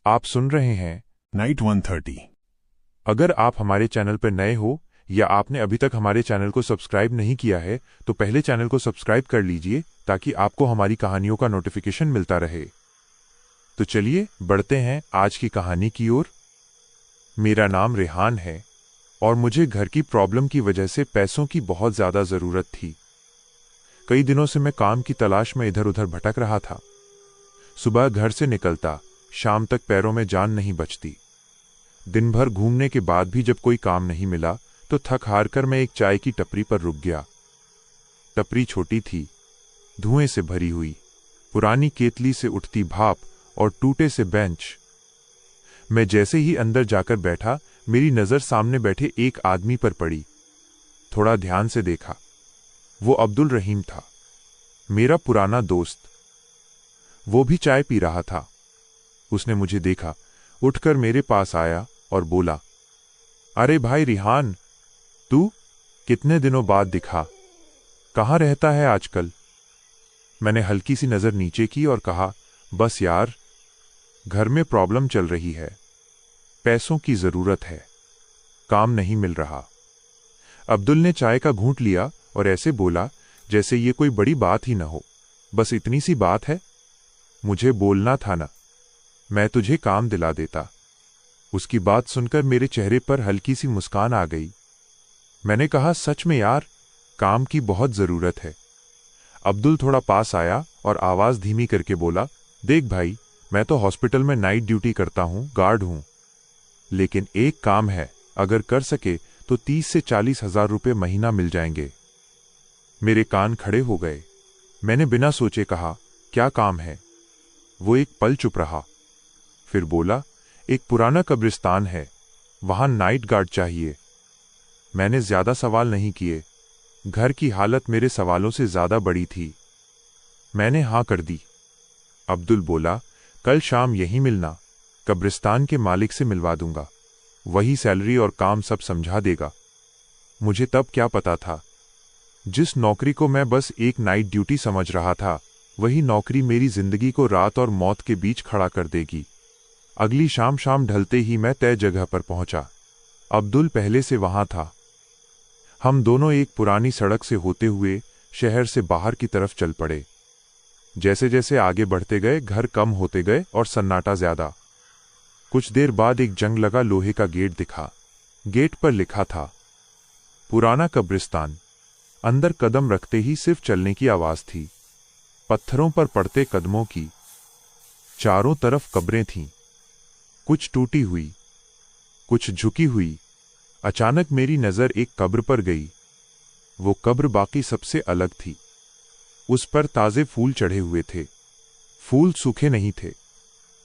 आप सुन रहे हैं नाइट 130। अगर आप हमारे चैनल पर नए हो या आपने अभी तक हमारे चैनल को सब्सक्राइब नहीं किया है तो पहले चैनल को सब्सक्राइब कर लीजिए ताकि आपको हमारी कहानियों का नोटिफिकेशन मिलता रहे। तो चलिए बढ़ते हैं आज की कहानी की ओर। मेरा नाम रेहान है और मुझे घर की प्रॉब्लम की वजह से पैसों की बहुत ज़्यादा ज़रूरत थी। कई दिनों से मैं काम की तलाश में इधर उधर भटक रहा था। सुबह घर से निकलता, शाम तक पैरों में जान नहीं बचती। दिन भर घूमने के बाद भी जब कोई काम नहीं मिला तो थक हार कर मैं एक चाय की टपरी पर रुक गया। टपरी छोटी थी, धुएं से भरी हुई, पुरानी केतली से उठती भाप और टूटे से बेंच। मैं जैसे ही अंदर जाकर बैठा, मेरी नजर सामने बैठे एक आदमी पर पड़ी। थोड़ा ध्यान से देखा, वो अब्दुल रहीम था, मेरा पुराना दोस्त। वो भी चाय पी रहा था। उसने मुझे देखा, उठकर मेरे पास आया और बोला, अरे भाई रिहान, तू कितने दिनों बाद दिखा, कहाँ रहता है आजकल? मैंने हल्की सी नजर नीचे की और कहा, बस यार, घर में प्रॉब्लम चल रही है, पैसों की जरूरत है, काम नहीं मिल रहा। अब्दुल ने चाय का घूंट लिया और ऐसे बोला जैसे ये कोई बड़ी बात ही न हो। बस इतनी सी बात है, मुझे बोलना था ना, मैं तुझे काम दिला देता। उसकी बात सुनकर मेरे चेहरे पर हल्की सी मुस्कान आ गई। मैंने कहा, सच में यार, काम की बहुत जरूरत है। अब्दुल थोड़ा पास आया और आवाज धीमी करके बोला, देख भाई, मैं तो हॉस्पिटल में नाइट ड्यूटी करता हूं, गार्ड हूं, लेकिन एक काम है, अगर कर सके तो 30 से 40 हजार रुपये महीना मिल जाएंगे। मेरे कान खड़े हो गए। मैंने बिना सोचे कहा, क्या काम है? वो एक पल चुप रहा, फिर बोला, एक पुराना कब्रिस्तान है, वहां नाइट गार्ड चाहिए। मैंने ज्यादा सवाल नहीं किए, घर की हालत मेरे सवालों से ज्यादा बड़ी थी। मैंने हां कर दी। अब्दुल बोला, कल शाम यहीं मिलना, कब्रिस्तान के मालिक से मिलवा दूंगा, वही सैलरी और काम सब समझा देगा। मुझे तब क्या पता था, जिस नौकरी को मैं बस एक नाइट ड्यूटी समझ रहा था, वही नौकरी मेरी जिंदगी को रात और मौत के बीच खड़ा कर देगी। अगली शाम ढलते ही मैं तय जगह पर पहुंचा। अब्दुल पहले से वहां था। हम दोनों एक पुरानी सड़क से होते हुए शहर से बाहर की तरफ चल पड़े। जैसे जैसे आगे बढ़ते गए, घर कम होते गए और सन्नाटा ज्यादा। कुछ देर बाद एक जंग लगा लोहे का गेट दिखा। गेट पर लिखा था, पुराना कब्रिस्तान। अंदर कदम रखते ही सिर्फ चलने की आवाज थी, पत्थरों पर पड़ते कदमों की। चारों तरफ कब्रें थीं, कुछ टूटी हुई, कुछ झुकी हुई। अचानक मेरी नजर एक कब्र पर गई। वो कब्र बाकी सबसे अलग थी। उस पर ताजे फूल चढ़े हुए थे। फूल सूखे नहीं थे।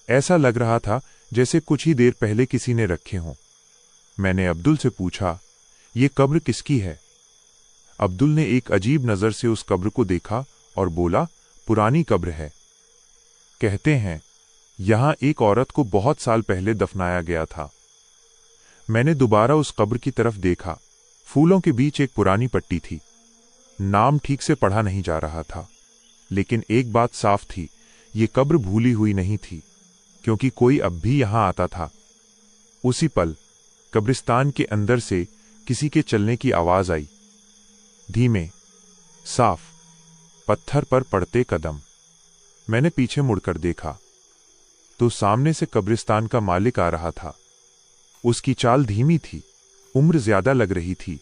ऐसा लग रहा था जैसे कुछ ही देर पहले किसी ने रखे हों। मैंने अब्दुल से पूछा, ये कब्र किसकी है? अब्दुल ने एक अजीब नजर से उस कब्र को देखा और बोला, पुरानी कब्र है। कहते हैं यहां एक औरत को बहुत साल पहले दफनाया गया था। मैंने दोबारा उस कब्र की तरफ देखा। फूलों के बीच एक पुरानी पट्टी थी। नाम ठीक से पढ़ा नहीं जा रहा था, लेकिन एक बात साफ थी, ये कब्र भूली हुई नहीं थी, क्योंकि कोई अब भी यहां आता था। उसी पल कब्रिस्तान के अंदर से किसी के चलने की आवाज आई, धीमे, साफ, पत्थर पर पड़ते कदम। मैंने पीछे मुड़कर देखा तो सामने से कब्रिस्तान का मालिक आ रहा था। उसकी चाल धीमी थी, उम्र ज्यादा लग रही थी।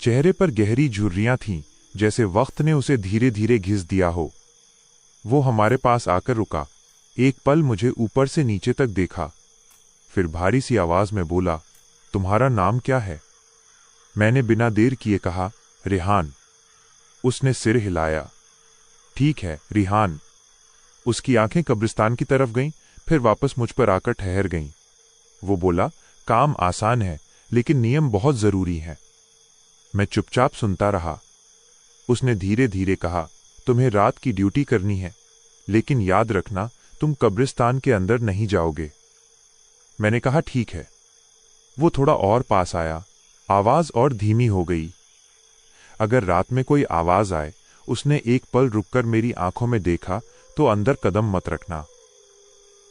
चेहरे पर गहरी झुर्रियां थीं, जैसे वक्त ने उसे धीरे धीरे घिस दिया हो। वो हमारे पास आकर रुका, एक पल मुझे ऊपर से नीचे तक देखा, फिर भारी सी आवाज में बोला, तुम्हारा नाम क्या है? मैंने बिना देर किए कहा, रेहान। उसने सिर हिलाया। ठीक है, रेहान। उसकी आंखें कब्रिस्तान की तरफ गईं, फिर वापस मुझ पर आकर ठहर गईं। वो बोला, काम आसान है, लेकिन नियम बहुत जरूरी हैं। मैं चुपचाप सुनता रहा। उसने धीरे धीरे कहा, तुम्हें रात की ड्यूटी करनी है, लेकिन याद रखना, तुम कब्रिस्तान के अंदर नहीं जाओगे। मैंने कहा, ठीक है। वो थोड़ा और पास आया, आवाज और धीमी हो गई। अगर रात में कोई आवाज आए, उसने एक पल रुककर मेरी आंखों में देखा, तो अंदर कदम मत रखना।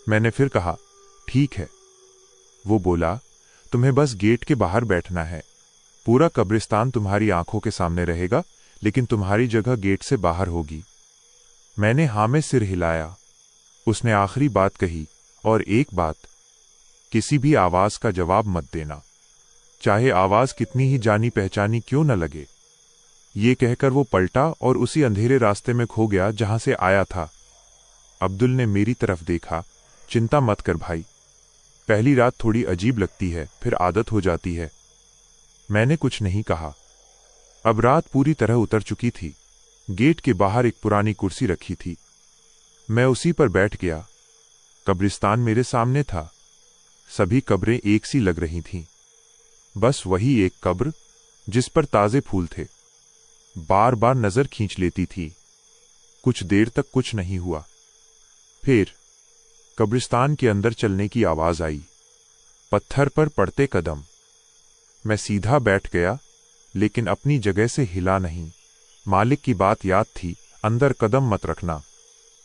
मैंने फिर कहा, ठीक है, वो बोला, तुम्हें बस गेट के बाहर बैठना है। पूरा कब्रिस्तान तुम्हारी आंखों के सामने रहेगा, लेकिन तुम्हारी जगह गेट से बाहर होगी। मैंने हाँ में सिर हिलाया। उसने आखिरी बात कही, और एक बात, किसी भी आवाज का जवाब मत देना, चाहे आवाज कितनी ही जानी पहचानी क्यों न लगे। ये कहकर वो पलटा और उसी अंधेरे रास्ते में खो गया जहां से आया था। अब्दुल ने मेरी तरफ देखा। चिंता मत कर भाई, पहली रात थोड़ी अजीब लगती है, फिर आदत हो जाती है। मैंने कुछ नहीं कहा। अब रात पूरी तरह उतर चुकी थी। गेट के बाहर एक पुरानी कुर्सी रखी थी। मैं उसी पर बैठ गया। कब्रिस्तान मेरे सामने था। सभी कब्रें एक सी लग रही थीं। बस वही एक कब्र जिस पर ताजे फूल थे, बार बार नजर खींच लेती थी। कुछ देर तक कुछ नहीं हुआ। फिर कब्रिस्तान के अंदर चलने की आवाज आई, पत्थर पर पड़ते कदम। मैं सीधा बैठ गया, लेकिन अपनी जगह से हिला नहीं। मालिक की बात याद थी, अंदर कदम मत रखना।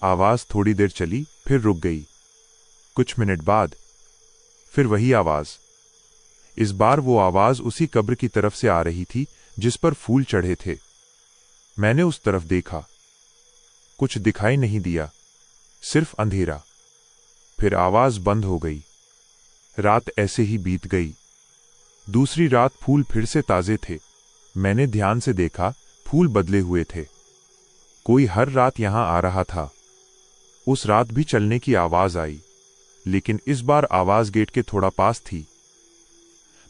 आवाज थोड़ी देर चली, फिर रुक गई। कुछ मिनट बाद फिर वही आवाज। इस बार वो आवाज उसी कब्र की तरफ से आ रही थी जिस पर फूल चढ़े थे। मैंने उस तरफ देखा। कुछ दिखाई नहीं दिया, सिर्फ अंधेरा। फिर आवाज बंद हो गई। रात ऐसे ही बीत गई। दूसरी रात फूल फिर से ताजे थे। मैंने ध्यान से देखा, फूल बदले हुए थे। कोई हर रात यहां आ रहा था। उस रात भी चलने की आवाज आई, लेकिन इस बार आवाज गेट के थोड़ा पास थी।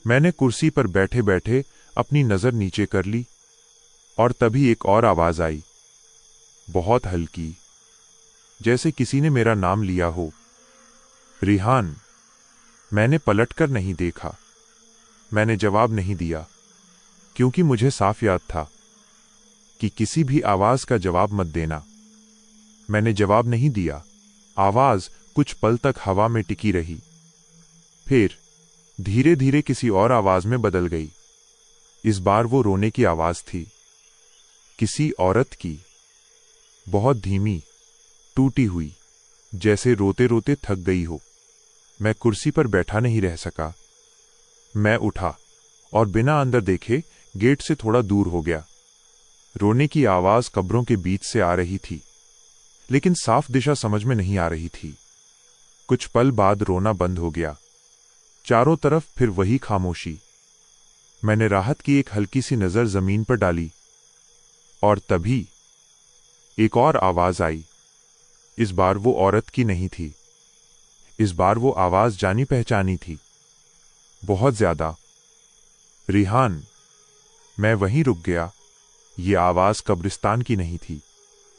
मैंने कुर्सी पर बैठे बैठे अपनी नजर नीचे कर ली, और तभी एक और आवाज आई, बहुत हल्की, जैसे किसी ने मेरा नाम लिया हो। रिहान। मैंने पलटकर नहीं देखा। मैंने जवाब नहीं दिया, क्योंकि मुझे साफ याद था कि किसी भी आवाज का जवाब मत देना। मैंने जवाब नहीं दिया। आवाज कुछ पल तक हवा में टिकी रही, फिर धीरे धीरे किसी और आवाज में बदल गई। इस बार वो रोने की आवाज थी, किसी औरत की, बहुत धीमी, टूटी हुई, जैसे रोते रोते थक गई हो। मैं कुर्सी पर बैठा नहीं रह सका। मैं उठा और बिना अंदर देखे गेट से थोड़ा दूर हो गया। रोने की आवाज कब्रों के बीच से आ रही थी, लेकिन साफ दिशा समझ में नहीं आ रही थी। कुछ पल बाद रोना बंद हो गया। चारों तरफ फिर वही खामोशी। मैंने राहत की एक हल्की सी नजर जमीन पर डाली, और तभी एक और आवाज आई। इस बार वो औरत की नहीं थी। इस बार वो आवाज जानी पहचानी थी, बहुत ज्यादा। रिहान। मैं वहीं रुक गया। ये आवाज कब्रिस्तान की नहीं थी।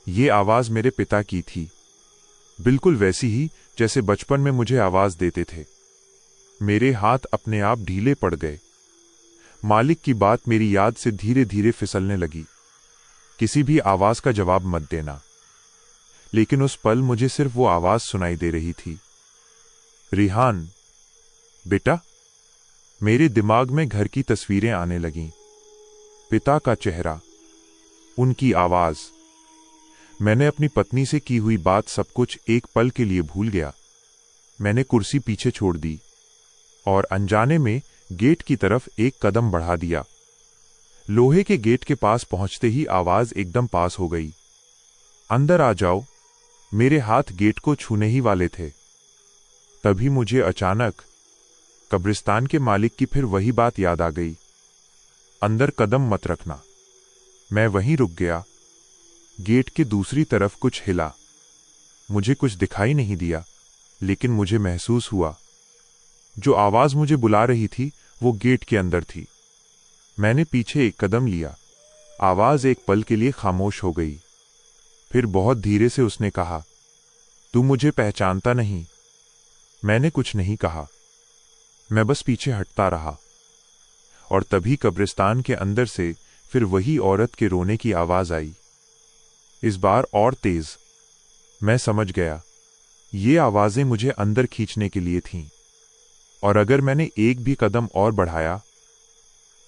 ये आवाज मेरे पिता की थी, बिल्कुल वैसी ही जैसे बचपन में मुझे आवाज देते थे। मेरे हाथ अपने आप ढीले पड़ गए। मालिक की बात मेरी याद से धीरे धीरे फिसलने लगी, किसी भी आवाज का जवाब मत देना। लेकिन उस पल मुझे सिर्फ वो आवाज सुनाई दे रही थी, रिहान बेटा। मेरे दिमाग में घर की तस्वीरें आने लगीं, पिता का चेहरा, उनकी आवाज। मैंने अपनी पत्नी से की हुई बात सब कुछ एक पल के लिए भूल गया। मैंने कुर्सी पीछे छोड़ दी और अनजाने में गेट की तरफ एक कदम बढ़ा दिया। लोहे के गेट के पास पहुंचते ही आवाज एकदम पास हो गई, अंदर आ जाओ। मेरे हाथ गेट को छूने ही वाले थे। तभी मुझे अचानक कब्रिस्तान के मालिक की फिर वही बात याद आ गई, अंदर कदम मत रखना। मैं वहीं रुक गया। गेट के दूसरी तरफ कुछ हिला। मुझे कुछ दिखाई नहीं दिया, लेकिन मुझे महसूस हुआ जो आवाज मुझे बुला रही थी वो गेट के अंदर थी। मैंने पीछे एक कदम लिया। आवाज एक पल के लिए खामोश हो गई। फिर बहुत धीरे से उसने कहा, तू मुझे पहचानता नहीं। मैंने कुछ नहीं कहा, मैं बस पीछे हटता रहा। और तभी कब्रिस्तान के अंदर से फिर वही औरत के रोने की आवाज आई, इस बार और तेज। मैं समझ गया, ये आवाजें मुझे अंदर खींचने के लिए थीं, और अगर मैंने एक भी कदम और बढ़ाया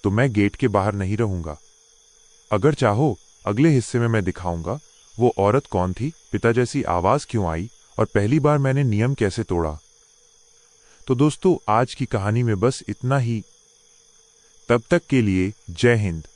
तो मैं गेट के बाहर नहीं रहूंगा। अगर चाहो अगले हिस्से में मैं दिखाऊंगा वो औरत कौन थी, पिता जैसी आवाज क्यों आई, और पहली बार मैंने नियम कैसे तोड़ा। तो दोस्तों आज की कहानी में बस इतना ही। तब तक के लिए जय हिंद।